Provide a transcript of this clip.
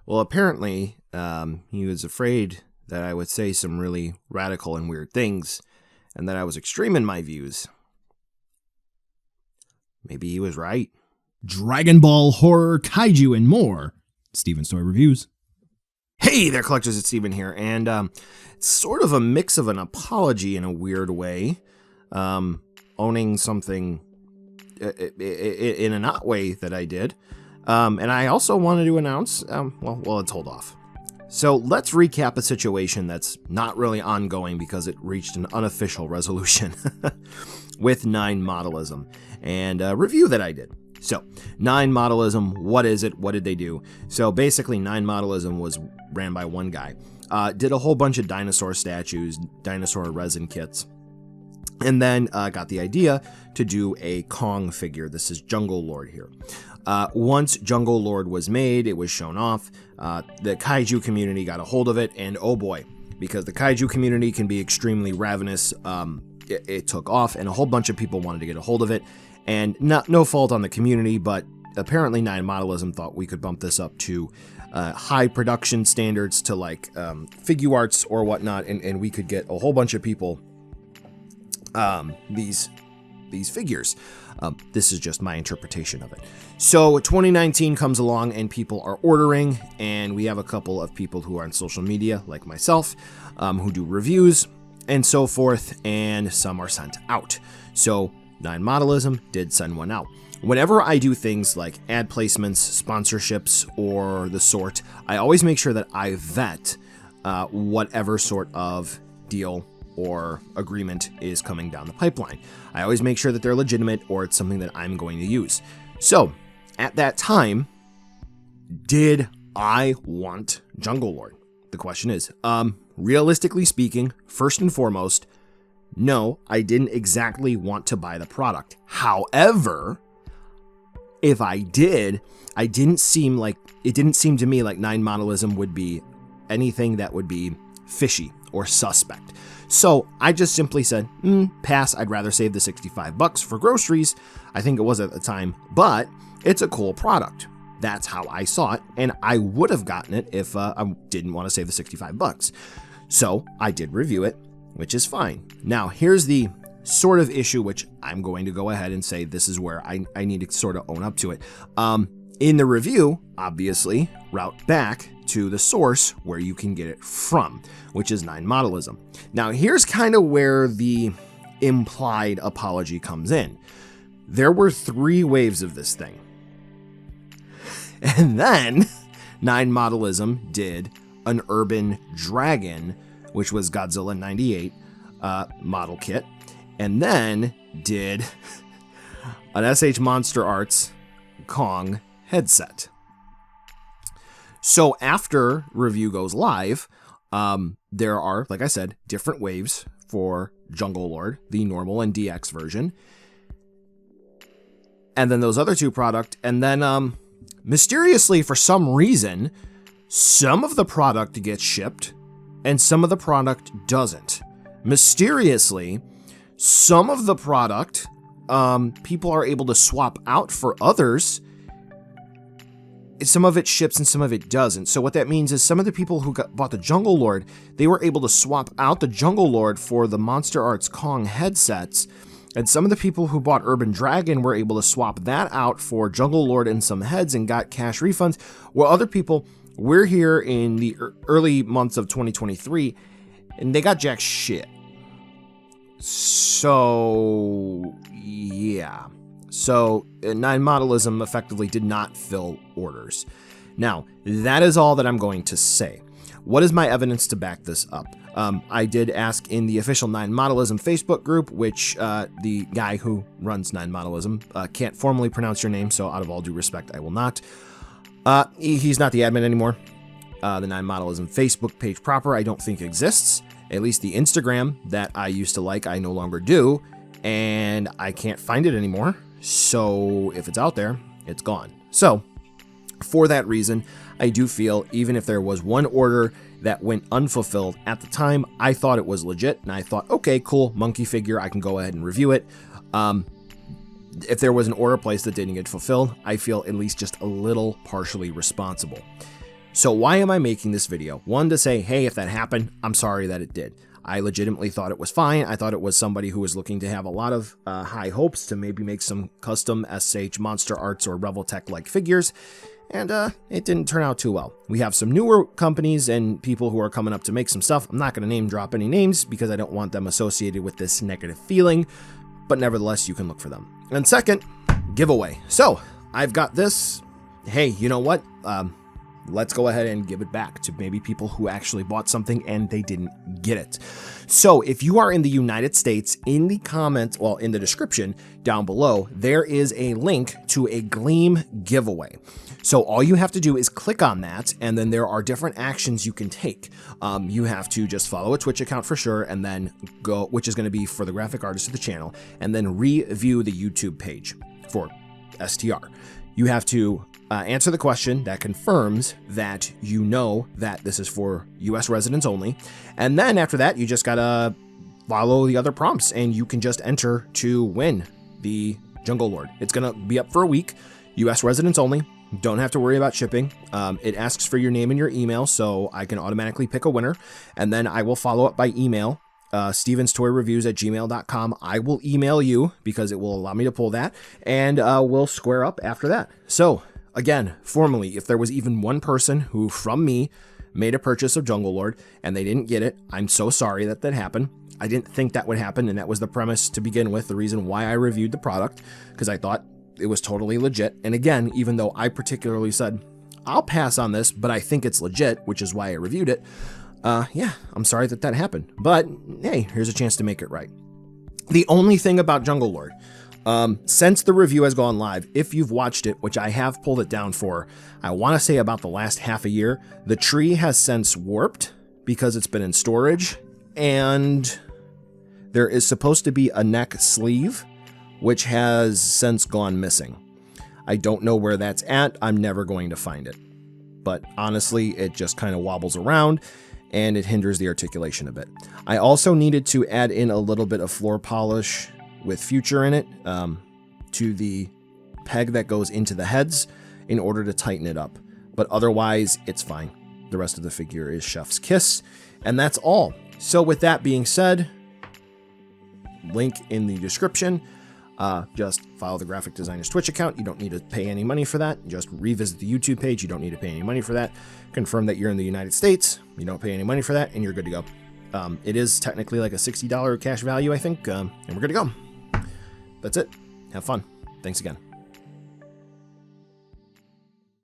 Well, apparently, he was afraid that I would say some really radical and weird things, and that I was extreme in my views. Maybe he was right. Dragon Ball, horror, kaiju, and more. Steven's Toy Reviews. Hey there, collectors, it's Steven here, and it's sort of a mix of an apology in a weird way, owning something in a not way that I did, and I also wanted to announce, well, let's hold off. So let's recap a situation that's not really ongoing because it reached an unofficial resolution with Nine Modelism, and a review that I did. So, Nine Modelism, what is it? What did they do? So basically, Nine Modelism was ran by one guy. Did a whole bunch of dinosaur statues, dinosaur resin kits, and then got the idea to do a Kong figure. This is Jungle Lord here. Once Jungle Lord was made, it was shown off. The kaiju community got a hold of it, and oh boy, because the kaiju community can be extremely ravenous, it took off, and a whole bunch of people wanted to get a hold of it. And no fault on the community, but apparently Nine Modelism thought we could bump this up to high production standards to like Figuarts or whatnot, and we could get a whole bunch of people these figures. This is just my interpretation of it. So 2019 comes along and people are ordering, and we have a couple of people who are on social media, like myself, who do reviews and so forth, and some are sent out. So Nine Modelism did send one out. Whenever I do things like ad placements, sponsorships, or the sort, I always make sure that I vet whatever sort of deal or agreement is coming down the pipeline. I always make sure that they're legitimate or it's something that I'm going to use. So, at that time, did I want Jungle Lord? The question is, realistically speaking, first and foremost, no, I didn't exactly want to buy the product. However, if I did, it didn't seem to me like Nine Modelism would be anything that would be fishy or suspect. So I just simply said, pass. I'd rather save the $65 for groceries. I think it was at the time, but it's a cool product. That's how I saw it, and I would have gotten it if I didn't want to save the $65. So I did review it, which is fine. Now, here's the sort of issue, which I'm going to go ahead and say this is where I need to sort of own up to it. In the review, obviously, route back to the source where you can get it from, which is Nine Modelism. Now, here's kind of where the implied apology comes in. There were 3 waves of this thing. And then Nine Modelism did an Urban Dragon, which was Godzilla 98 model kit, and then did an SH Monster Arts Kong headset. So after review goes live, there are, like I said, different waves for Jungle Lord, the normal and DX version, and then those other 2 product, and then mysteriously, for some reason, some of the product gets shipped and some of the product doesn't. Mysteriously, some of the product people are able to swap out for others. Some of it ships and some of it doesn't. So what that means is some of the people who bought the Jungle Lord, they were able to swap out the Jungle Lord for the Monster Arts Kong headsets. And some of the people who bought Urban Dragon were able to swap that out for Jungle Lord and some heads and got cash refunds. While other people, we're here in the early months of 2023, and they got jack shit. So, yeah. So, Nine Modelism effectively did not fill orders. Now, that is all that I'm going to say. What is my evidence to back this up? I did ask in the official Nine Modelism Facebook group, which the guy who runs Nine Modelism can't formally pronounce your name, so out of all due respect, I will not. He's not the admin anymore. The Nine Modelism Facebook page proper I don't think exists. At least the Instagram that I used to like, I no longer do, and I can't find it anymore. So if it's out there, it's gone. So for that reason, I do feel even if there was one order that went unfulfilled at the time, I thought it was legit, and I thought, okay, cool, Monke figure, I can go ahead and review it. if there was an order placed that didn't get fulfilled, I feel at least just a little partially responsible. So why am I making this video? One, to say, hey, if that happened, I'm sorry that it did. I legitimately thought it was fine. I thought it was somebody who was looking to have a lot of high hopes to maybe make some custom SH Monster Arts or Reveltech-like figures, and it didn't turn out too well. We have some newer companies and people who are coming up to make some stuff. I'm not going to name drop any names because I don't want them associated with this negative feeling, but nevertheless, you can look for them. And second, giveaway. So I've got this. Hey, you know what? Let's go ahead and give it back to maybe people who actually bought something and they didn't get it. So if you are in the United States, in the comments, well, in the description down below, there is a link to a Gleam giveaway. So all you have to do is click on that, and then there are different actions you can take. You have to just follow a Twitch account for sure, and then go, which is going to be for the graphic artist of the channel, and then review the YouTube page for STR. You have to answer the question that confirms that you know that this is for US residents only. And then after that, you just gotta follow the other prompts and you can just enter to win the Jungle Lord. It's gonna be up for a week, US residents only. Don't have to worry about shipping. It asks for your name and your email, so I can automatically pick a winner. And then I will follow up by email. stevenstoyreviews@gmail.com. I will email you because it will allow me to pull that, and we'll square up after that. So again, formally, if there was even one person who from me made a purchase of Jungle Lord and they didn't get it, I'm so sorry that that happened. I didn't think that would happen, and that was the premise to begin with, the reason why I reviewed the product, because I thought it was totally legit. And again, even though I particularly said I'll pass on this, but I think it's legit, which is why I reviewed it. Yeah, I'm sorry that that happened, but hey, here's a chance to make it right. The only thing about Jungle Lord, since the review has gone live, if you've watched it, which I have pulled it down for, I want to say about the last half a year, the tree has since warped because it's been in storage, and there is supposed to be a neck sleeve, which has since gone missing. I don't know where that's at. I'm never going to find it, but honestly, it just kind of wobbles around and it hinders the articulation a bit. I also needed to add in a little bit of floor polish with Future in it to the peg that goes into the heads in order to tighten it up. But otherwise, it's fine. The rest of the figure is Chef's Kiss, and that's all. So with that being said, link in the description. Just follow the graphic designer's Twitch account. You don't need to pay any money for that. Just revisit the YouTube page. You don't need to pay any money for that. Confirm that you're in the United States. You don't pay any money for that, and you're good to go. It is technically like a $60 cash value, I think, and we're good to go. That's it. Have fun. Thanks again.